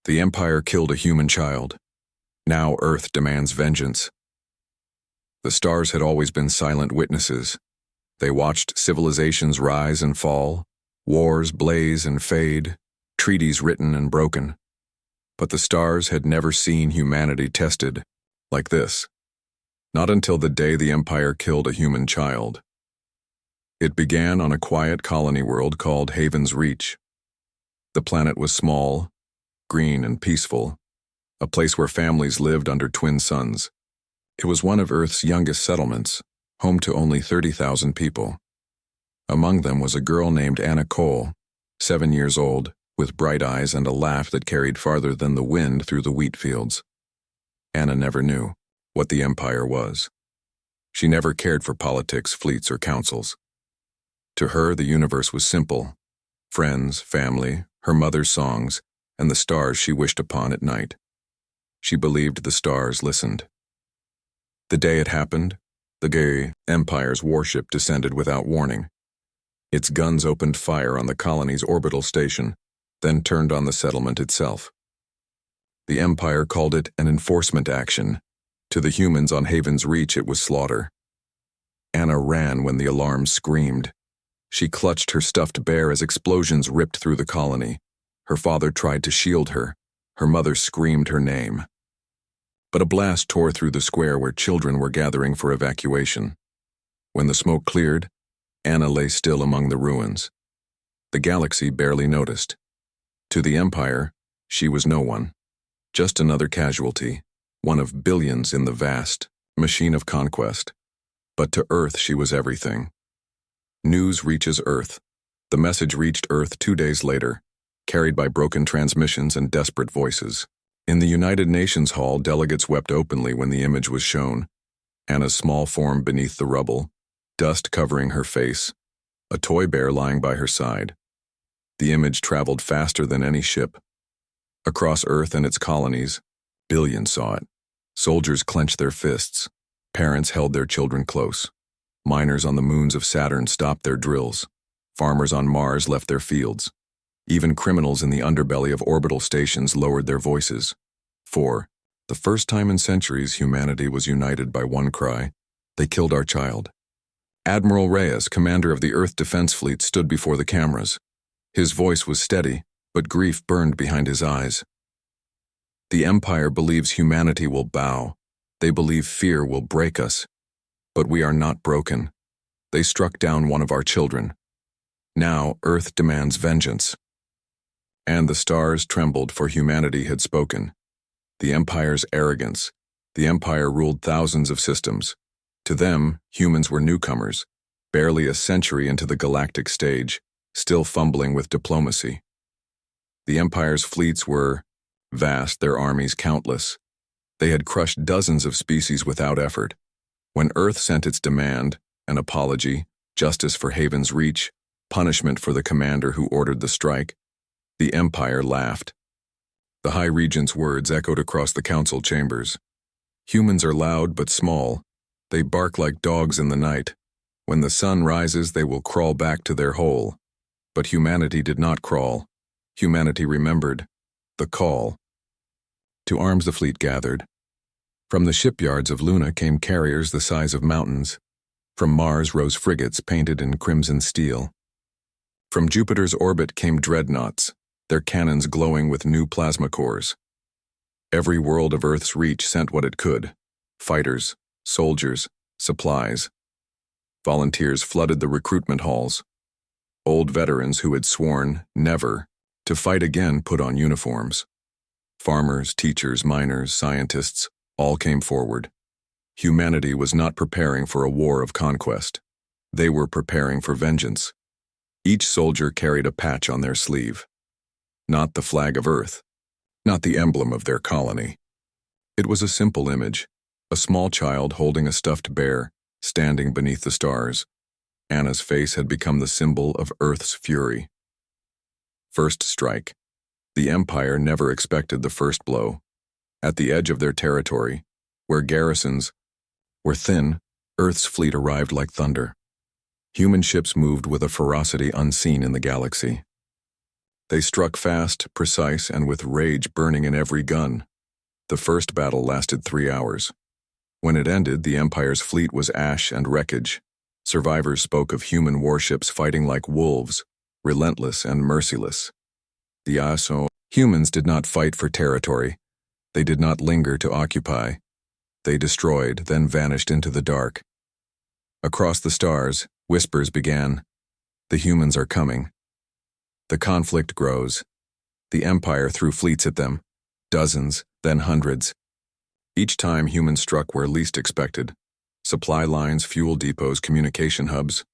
The Empire killed a human child. Now Earth demands vengeance. The stars had always been silent witnesses. They watched civilizations rise and fall, wars blaze and fade, treaties written and broken. But the stars had never seen humanity tested like this. Not until the day the Empire killed a human child. It began on a quiet colony world called Haven's Reach. The planet was small, green and peaceful, a place where families lived under twin suns. It was one of Earth's youngest settlements, home to only 30,000 people. Among them was a girl named Anna Cole, 7 years old, with bright eyes and a laugh that carried farther than the wind through the wheat fields. Anna never knew what the Empire was. She never cared for politics, fleets, or councils. To her, the universe was simple: friends, family, her mother's songs, and the stars she wished upon at night. She believed the stars listened. The day it happened, the gay Empire's warship descended without warning. Its guns opened fire on the colony's orbital station, then turned on the settlement itself. The Empire called it an enforcement action. To the humans on Haven's Reach, it was slaughter. Anna ran when the alarm screamed. She clutched her stuffed bear as explosions ripped through the colony. Her father tried to shield her. Her mother screamed her name. But a blast tore through the square where children were gathering for evacuation. When the smoke cleared, Anna lay still among the ruins. The galaxy barely noticed. To the Empire, she was no one. Just another casualty, one of billions in the vast machine of conquest. But to Earth, she was everything. News reaches Earth. The message reached Earth 2 days later, carried by broken transmissions and desperate voices. In the United Nations Hall, delegates wept openly when the image was shown. Anna's small form beneath the rubble, dust covering her face, a toy bear lying by her side. The image traveled faster than any ship. Across Earth and its colonies, billions saw it. Soldiers clenched their fists. Parents held their children close. Miners on the moons of Saturn stopped their drills. Farmers on Mars left their fields. Even criminals in the underbelly of orbital stations lowered their voices. For the first time in centuries, humanity was united by one cry: they killed our child. Admiral Reyes, commander of the Earth Defense Fleet, stood before the cameras. His voice was steady, but grief burned behind his eyes. The Empire believes humanity will bow. They believe fear will break us. But we are not broken. They struck down one of our children. Now Earth demands vengeance. And the stars trembled, for humanity had spoken. The Empire's arrogance. The Empire ruled thousands of systems. To them, humans were newcomers, barely a century into the galactic stage, still fumbling with diplomacy. The Empire's fleets were vast, their armies countless. They had crushed dozens of species without effort. When Earth sent its demand, an apology, justice for Haven's Reach, punishment for the commander who ordered the strike, the Empire laughed. The High Regent's words echoed across the council chambers. Humans are loud but small. They bark like dogs in the night. When the sun rises, they will crawl back to their hole. But humanity did not crawl. Humanity remembered the call. To arms the fleet gathered. From the shipyards of Luna came carriers the size of mountains. From Mars rose frigates painted in crimson steel. From Jupiter's orbit came dreadnoughts, their cannons glowing with new plasma cores. Every world of Earth's reach sent what it could: fighters, soldiers, supplies. Volunteers flooded the recruitment halls. Old veterans who had sworn never to fight again put on uniforms. Farmers, teachers, miners, scientists, all came forward. Humanity was not preparing for a war of conquest. They were preparing for vengeance. Each soldier carried a patch on their sleeve. Not the flag of Earth, not the emblem of their colony. It was a simple image, a small child holding a stuffed bear, standing beneath the stars. Anna's face had become the symbol of Earth's fury. First strike. The Empire never expected the first blow. At the edge of their territory, where garrisons were thin, Earth's fleet arrived like thunder. Human ships moved with a ferocity unseen in the galaxy. They struck fast, precise, and with rage burning in every gun. The first battle lasted 3 hours. When it ended, the Empire's fleet was ash and wreckage. Survivors spoke of human warships fighting like wolves, relentless and merciless. The ASO humans did not fight for territory. They did not linger to occupy. They destroyed, then vanished into the dark. Across the stars, whispers began. The humans are coming. The conflict grows. The Empire threw fleets at them, dozens, then hundreds. Each time humans struck where least expected. Supply lines, fuel depots, communication hubs.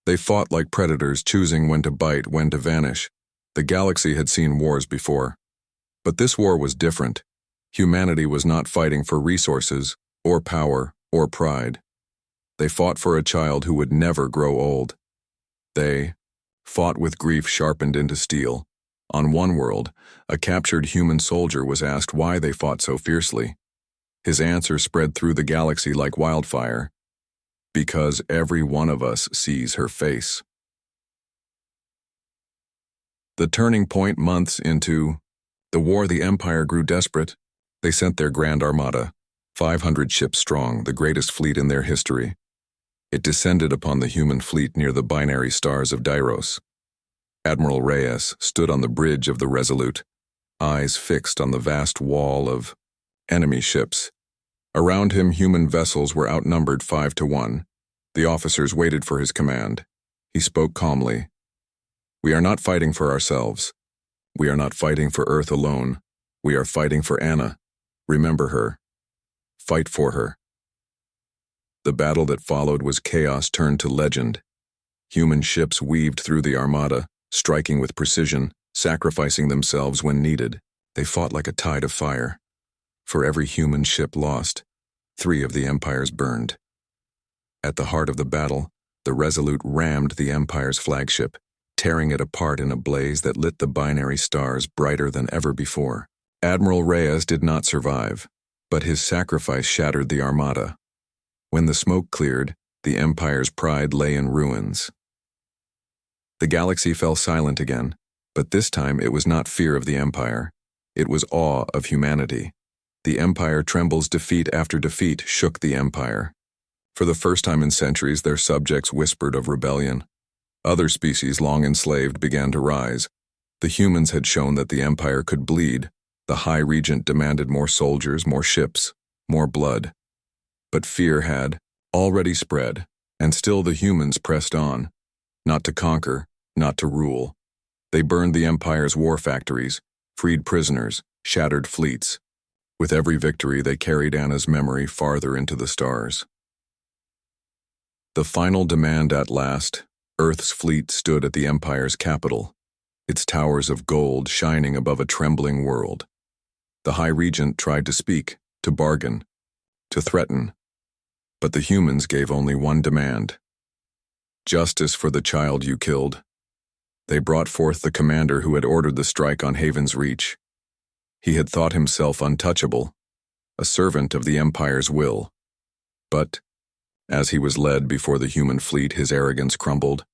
They fought like predators, choosing when to bite, when to vanish. The galaxy had seen wars before. But this war was different. Humanity was not fighting for resources, or power, or pride. They fought for a child who would never grow old. They fought with grief sharpened into steel. On one world, a captured human soldier was asked why they fought so fiercely. His answer spread through the galaxy like wildfire. Because every one of us sees her face. The turning point months into the war, the Empire grew desperate. They sent their Grand Armada, 500 ships strong, the greatest fleet in their history. It descended upon the human fleet near the binary stars of Dairos. Admiral Reyes stood on the bridge of the Resolute, eyes fixed on the vast wall of enemy ships. Around him, human vessels were outnumbered 5-1. The officers waited for his command. He spoke calmly. "We are not fighting for ourselves. We are not fighting for Earth alone. We are fighting for Anna. Remember her. Fight for her." The battle that followed was chaos turned to legend. Human ships weaved through the Armada, striking with precision, sacrificing themselves when needed. They fought like a tide of fire. For every human ship lost, 3 of the Empires burned. At the heart of the battle, the Resolute rammed the Empire's flagship, tearing it apart in a blaze that lit the binary stars brighter than ever before. Admiral Reyes did not survive, but his sacrifice shattered the Armada. When the smoke cleared, the Empire's pride lay in ruins. The galaxy fell silent again, but this time it was not fear of the Empire. It was awe of humanity. The Empire trembles. Defeat after defeat shook the Empire. For the first time in centuries, their subjects whispered of rebellion. Other species long enslaved began to rise. The humans had shown that the Empire could bleed. The High Regent demanded more soldiers, more ships, more blood. But fear had already spread, and still the humans pressed on. Not to conquer, not to rule. They burned the Empire's war factories, freed prisoners, shattered fleets. With every victory, they carried Anna's memory farther into the stars. The final demand at last, Earth's fleet stood at the Empire's capital, its towers of gold shining above a trembling world. The High Regent tried to speak, to bargain, to threaten, but the humans gave only one demand: justice for the child you killed. They brought forth the commander who had ordered the strike on Haven's Reach. He had thought himself untouchable, a servant of the Empire's will. But, as he was led before the human fleet, his arrogance crumbled.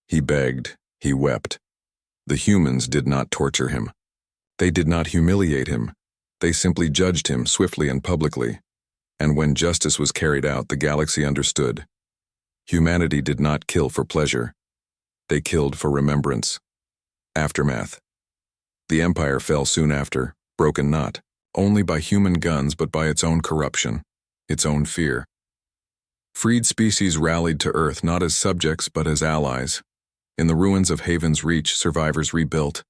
He begged, he wept. The humans did not torture him. They did not humiliate him. They simply judged him swiftly and publicly. And when justice was carried out, the galaxy understood. Humanity did not kill for pleasure. They killed for remembrance. Aftermath. The Empire fell soon after, broken not only by human guns but by its own corruption, its own fear. Freed species rallied to Earth not as subjects but as allies. In the ruins of Haven's Reach, survivors rebuilt.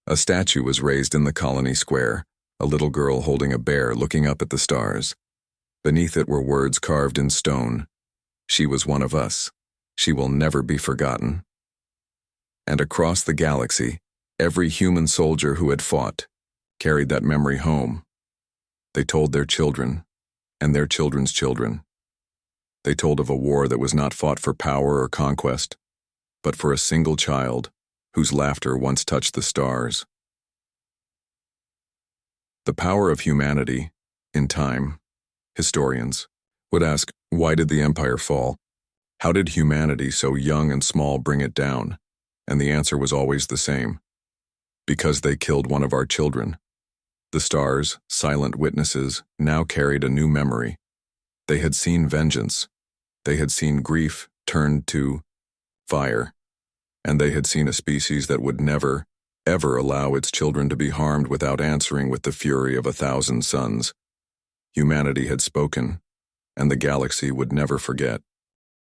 A statue was raised in the colony square, a little girl holding a bear looking up at the stars. Beneath it were words carved in stone. She was one of us. She will never be forgotten. And across the galaxy, every human soldier who had fought carried that memory home. They told their children, and their children's children. They told of a war that was not fought for power or conquest, but for a single child whose laughter once touched the stars. The power of humanity, in time, historians would ask, why did the Empire fall? How did humanity, so young and small, bring it down? And the answer was always the same: because they killed one of our children. The stars, silent witnesses, now carried a new memory. They had seen vengeance. They had seen grief turned to fire. And they had seen a species that would never, ever allow its children to be harmed without answering with the fury of 1,000 suns. Humanity had spoken, and the galaxy would never forget.